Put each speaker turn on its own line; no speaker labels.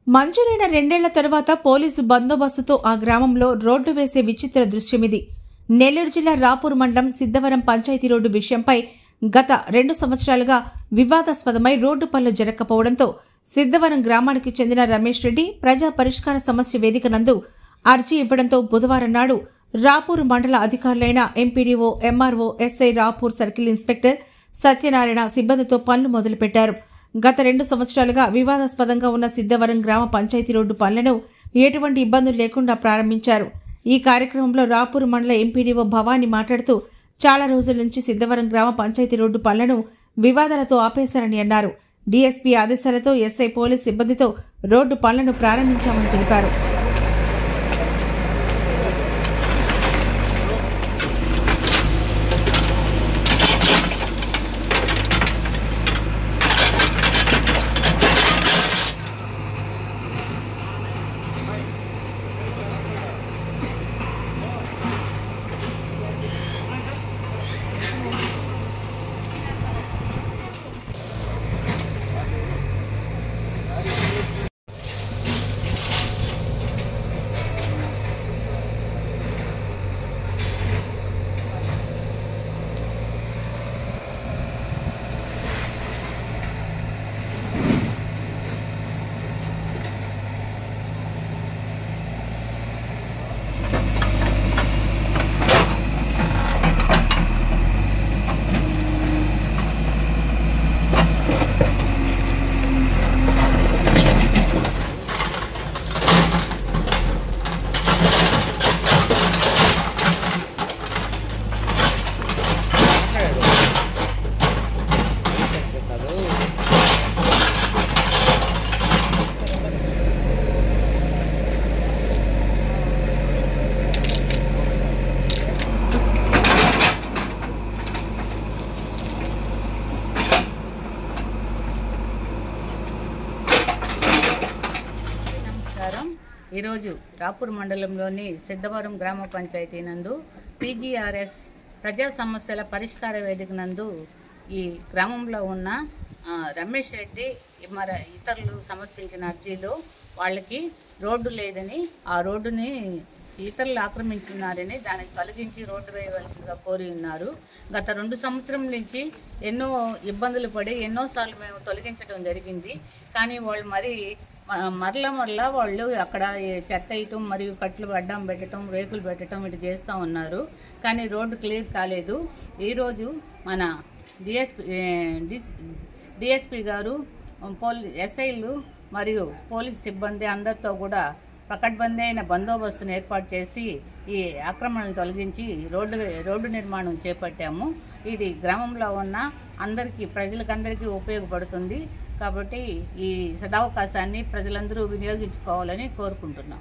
మంజూరైన 2 ఏళ్ల తరువాత పోలీసు బందోబస్తుతో ఆ గ్రామంలో రోడ్డు వేసే విచిత్ర దృశ్యమిది. నెల్లూరు జిల్లా రాపూర్ మండలం సిద్ధవరం పంచాయతీ రోడ్డు విషయంపై గత 2 సంవత్సరాలుగా వివాదాస్పదమై రోడ్డు పనులు జరగకపోవడంతో సిద్ధవరం గ్రామానికి చెందిన రమేష్ రెడ్డి ప్రజా పరిష్కార సమస్య వేదిక నందు అర్జీ ఇవ్వడంతో బుధవారం నాడు రాపూర్ మండల అధికారులైన MPDO, MRO, SI, Rapur circle inspector Satyanarayana సిబ్బందితో పనులు మొదలుపెట్టారు. గత 2 సంవత్సరాలుగా వివాదాస్పదంగా ఉన్న సిద్ధవరం గ్రామ పంచాయతీ రోడ్డు పనులను ఎటువంటి ఇబ్బందులు లేకుండా ప్రారంభించారు. ఈ కార్యక్రమంలో రాపూర్ మండల ఎంపీడీఓ భవానీ మాట్లాడుతూ చాలా రోజుల నుంచి సిద్ధవరం గ్రామ పంచాయతీ రోడ్డు పనులను వివాదాలతో ఆపేశారని అన్నారు. డీఎస్పీ ఆదేశాలతో ఎస్ఐ పోలీస్ సిబ్బందితో రోడ్డు పనులను ప్రారంభించామని తెలిపారు.
ఈరోజు రాపూర్ మండలంలోని సిద్ధవరం గ్రామ పంచాయతీ నందు పీజీఆర్ఎస్ ప్రజా సమస్యల పరిష్కార వేదిక నందు ఈ గ్రామంలో ఉన్న రమేష్ రెడ్డి మరి ఇతరులు సమర్పించిన అర్జీలో వాళ్ళకి రోడ్డు లేదని, ఆ రోడ్డుని ఇతరులు ఆక్రమించున్నారని దానికి తొలగించి రోడ్డు వేయవలసిందిగా కోరి ఉన్నారు. గత 2 సంవత్సరం నుంచి ఎన్నో ఇబ్బందులు పడి ఎన్నోసార్లు మేము తొలగించడం జరిగింది. కానీ వాళ్ళు మరలా వాళ్ళు అక్కడ చెత్త వేయటం మరియు కట్లు అడ్డం పెట్టడం, రేకులు పెట్టడం ఇటు చేస్తూ ఉన్నారు. కానీ రోడ్డు క్లియర్ కాలేదు. ఈరోజు మన డిఎస్పీ గారు, ఎస్ఐలు మరియు పోలీస్ సిబ్బంది అందరితో కూడా పకడ్బందీ అయిన బందోబస్తును ఏర్పాటు చేసి ఈ ఆక్రమణను తొలగించి రోడ్డు నిర్మాణం చేపట్టాము. ఇది గ్రామంలో ఉన్న ప్రజలకందరికీ ఉపయోగపడుతుంది. కాబట్టి ఈ సదావకాశాన్ని ప్రజలందరూ వినియోగించుకోవాలని కోరుకుంటున్నాం.